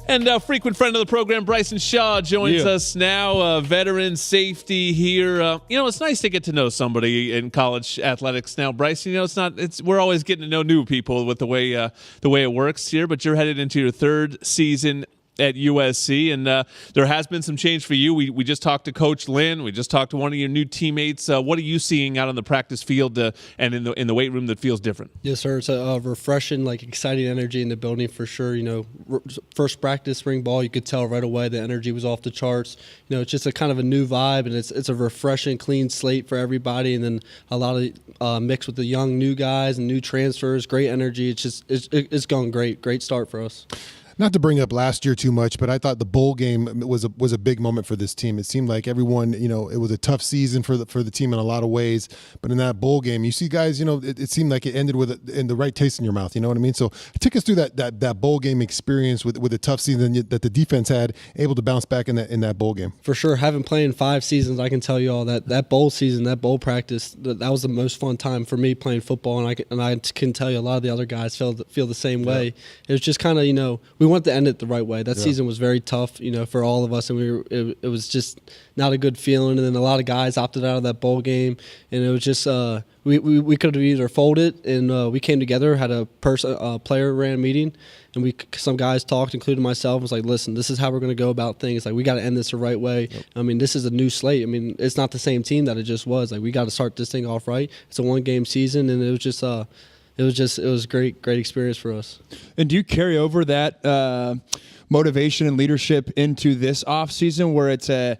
And a frequent friend of the program, Bryson Shaw, joins us now, veteran safety here. It's nice to get to know somebody in college athletics now, Bryson. We're always getting to know new people with the way it works here, but you're headed into your third season at USC, and there has been some change for you. We just talked to Coach Lynn. We just talked to one of your new teammates. What are you seeing out on the practice field and in the weight room that feels different? Yes, sir. It's a refreshing, exciting energy in the building for sure. First practice spring ball, you could tell right away the energy was off the charts. It's just a kind of a new vibe, and it's a refreshing, clean slate for everybody. And then a lot of mix with the young new guys and new transfers. Great energy. It's going great. Great start for us. Not to bring up last year too much, but I thought the bowl game was a big moment for this team. It seemed like everyone, it was a tough season for the team in a lot of ways. But in that bowl game, you see guys, it seemed like it ended in the right taste in your mouth. You know what I mean? So take us through that bowl game experience with a tough season that the defense had, able to bounce back in that bowl game. For sure, having played in 5 seasons, I can tell you all that bowl season, that bowl practice, that was the most fun time for me playing football, and I can tell you a lot of the other guys feel the same way. It was just kind of we wanted to end it the right way. That season was very tough, for all of us, and it was just not a good feeling. And then a lot of guys opted out of that bowl game, and it was just we could have either folded, and we came together, had a player ran meeting, and some guys talked, including myself, was like, listen, this is how we're going to go about things. We got to end this the right way. Yep. I mean, this is a new slate. I mean, it's not the same team that it just was. We got to start this thing off right. It's a 1-game season, and it was just it was a great experience for us. And do you carry over that motivation and leadership into this offseason where it's a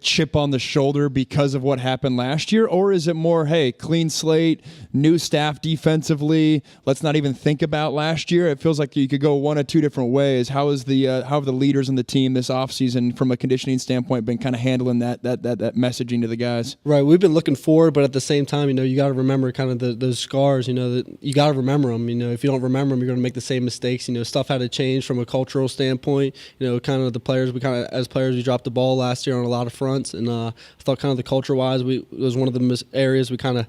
chip on the shoulder because of what happened last year? Or is it more, hey, clean slate, new staff defensively, let's not even think about last year? It feels like you could go one of two different ways. How have the leaders in the team this offseason from a conditioning standpoint been kind of handling that messaging to the guys? Right, we've been looking forward, but at the same time, you got to remember kind of those scars, that you got to remember them. If you don't remember them, you're going to make the same mistakes. Stuff had to change from a cultural standpoint. Kind of the players, as players, we dropped the ball last year on a lot of fronts, and I thought kind of the culture-wise, it was one of the areas we kind of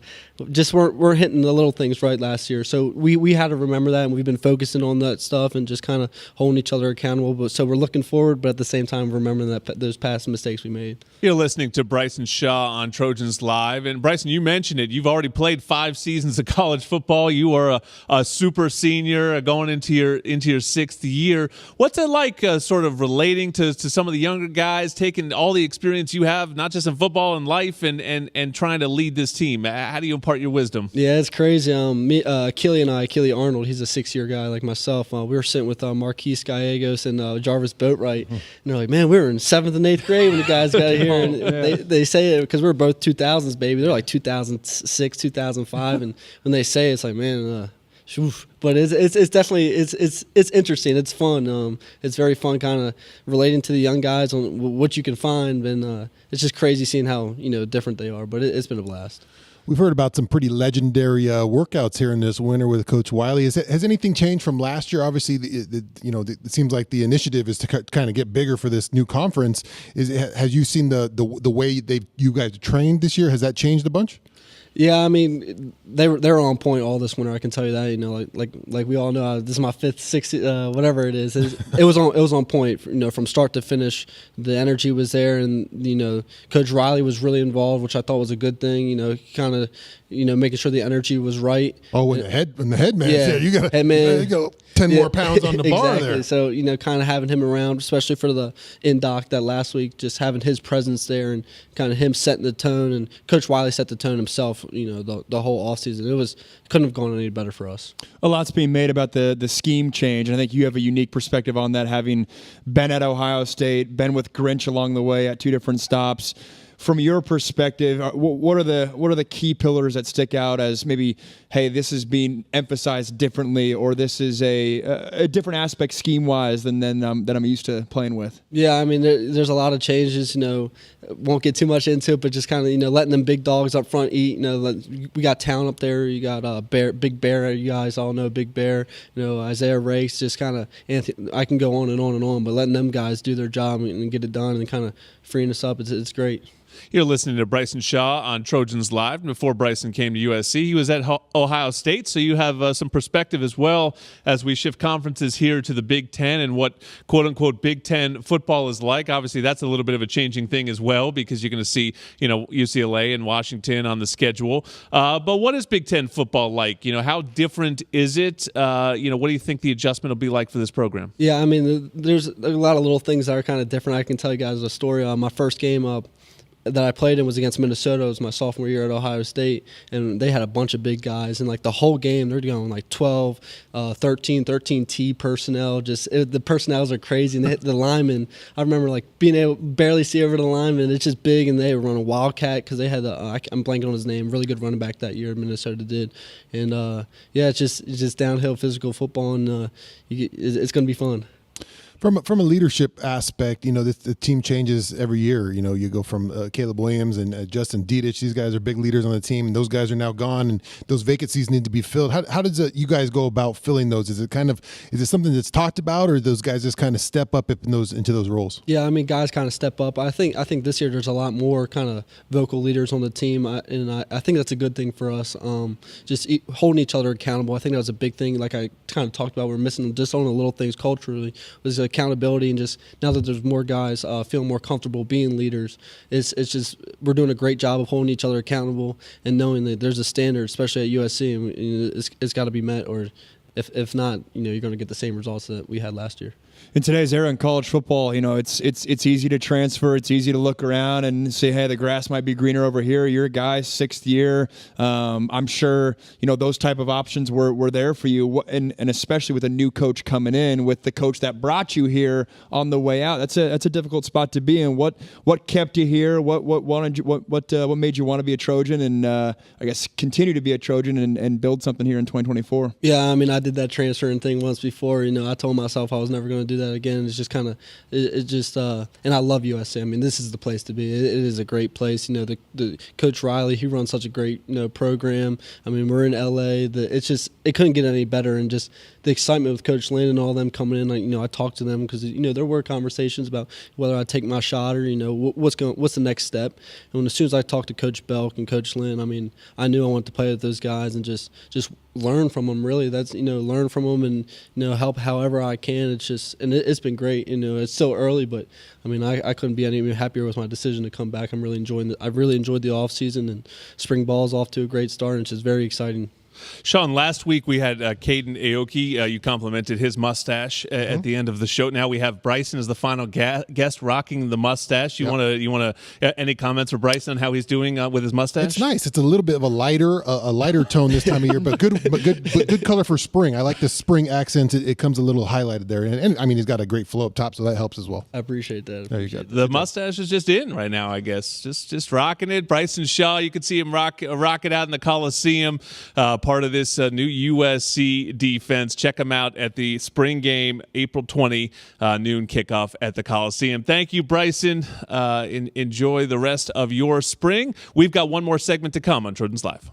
just weren't hitting the little things right last year. So we had to remember that, and we've been focusing on that stuff and just kind of holding each other accountable. So we're looking forward, but at the same time, remembering those past mistakes we made. You're listening to Bryson Shaw on Trojans Live, and Bryson, you mentioned it. You've already played 5 seasons of college football. You are a super senior going into your 6th year. What's it like, sort of relating to some of the younger guys, taking all the experience you have, not just in football and life, and trying to lead this team? How do you impart your wisdom? Yeah, it's crazy. Keely Arnold, he's a 6-year guy like myself. We were sitting with Marquise Gallegos and Jarvis Boatwright, and they're like, man, we were in 7th and 8th grade when the guys got here. And they say it because we're both 2000s, baby. They're like 2006, 2005, and when they say it, it's like, man, but it's definitely it's interesting. It's fun. It's very fun, kind of relating to the young guys on what you can find, and it's just crazy seeing how different they are. But it's been a blast. We've heard about some pretty legendary workouts here in this winter with Coach Wiley. Has anything changed from last year? Obviously, it seems like the initiative is to kind of get bigger for this new conference. Have you seen the way you guys trained this year? Has that changed a bunch? Yeah, I mean, they're on point all this winter. I can tell you that. Like we all know, this is my 5th, 6th, whatever it is. It was on point. From start to finish, the energy was there, and Coach Riley was really involved, which I thought was a good thing. Kind of making sure the energy was right. Oh, when the head man, yeah, you got head go 10 more pounds on the bar there. So kind of having him around, especially for the in-doc that last week, just having his presence there and kind of him setting the tone, and Coach Wiley set the tone himself. The whole offseason, couldn't have gone any better for us. A lot's being made about the scheme change, and I think you have a unique perspective on that, having been at Ohio State, been with Grinch along the way at 2 different stops. From your perspective, what are the key pillars that stick out as maybe, hey, this is being emphasized differently, or this is a different aspect scheme-wise than I'm used to playing with? Yeah, I mean, there's a lot of changes. Won't get too much into it, but just kind of letting them big dogs up front eat. We got talent up there. You got Big Bear. You guys all know Big Bear. Isaiah Rakes. Just kind of I can go on and on and on, but letting them guys do their job and get it done and kind of freeing us up, it's great. You're listening to Bryson Shaw on Trojans Live. Before Bryson came to USC, he was at Ohio State, so you have some perspective as well as we shift conferences here to the Big Ten and what quote-unquote Big Ten football is like. Obviously, that's a little bit of a changing thing as well because you're going to see, UCLA and Washington on the schedule. But what is Big Ten football like? How different is it? What do you think the adjustment will be like for this program? Yeah, I mean, there's a lot of little things that are kind of different. I can tell you guys a story. My first game that I played in was against Minnesota. It was my sophomore year at Ohio State, and they had a bunch of big guys. And, the whole game, they're going, 12, 13 T personnel. The personnels are crazy. And they hit the linemen. I remember, being able to barely see over the linemen. It's just big, and they were running Wildcat because they had I'm blanking on his name, really good running back that year Minnesota did. And, it's just downhill physical football, and it's going to be fun. From a leadership aspect, the team changes every year. You go from Caleb Williams and Justin Dietich. These guys are big leaders on the team, and those guys are now gone, and those vacancies need to be filled. How does you guys go about filling those? Is it something that's talked about, or those guys just kind of step up into those roles? Yeah, I mean, guys kind of step up. I think this year there's a lot more kind of vocal leaders on the team, and I think that's a good thing for us. Holding each other accountable. I think that was a big thing. Like I kind of talked about, we're missing just on the little things culturally was accountability, and just now that there's more guys feeling more comfortable being leaders, it's just we're doing a great job of holding each other accountable and knowing that there's a standard, especially at USC, and it's got to be met, or if not, you're going to get the same results that we had last year. In today's era in college football, it's easy to transfer. It's easy to look around and say, hey, the grass might be greener over here. You're a guy, 6th year. I'm sure, those type of options were there for you. And especially with a new coach coming in, with the coach that brought you here on the way out, that's a difficult spot to be in. What kept you here? What made you want to be a Trojan and I guess continue to be a Trojan and build something here in 2024? Yeah, I mean, I did that transferring thing once before. I told myself I was never going to do that again. It's just kind of and I love USC. I mean, this is the place to be. It is a great place. The Coach Riley, he runs such a great program. I mean, we're in LA. It couldn't get any better, and just the excitement with Coach Lynn and all them coming in. I talked to them because there were conversations about whether I take my shot or what's the next step. And as soon as I talked to Coach Belk and Coach Lynn, I mean, I knew I wanted to play with those guys and just learn from them. Really, that's learn from them and help however I can. It's been great. It's still early, but I mean, I couldn't be any happier with my decision to come back. I've really enjoyed the off season, and spring ball's off to a great start, and it's just very exciting. Sean, last week we had Caden Aoki. You complimented his mustache at the end of the show. Now we have Bryson as the final guest rocking the mustache. You want to any comments for Bryson on how he's doing with his mustache? It's nice. It's a little bit of a lighter tone this time of year, but good color for spring. I like the spring accent. It comes a little highlighted there, and I mean he's got a great flow up top, so that helps as well. I appreciate that. There you go. The mustache is just in right now, I guess. Just rocking it. Bryson Shaw, you could see him rock it out in the Coliseum. Part of this new USC defense. Check them out at the spring game, April 20, noon kickoff at the Coliseum. Thank you, Bryson. Enjoy the rest of your spring. We've got one more segment to come on Trojans Live.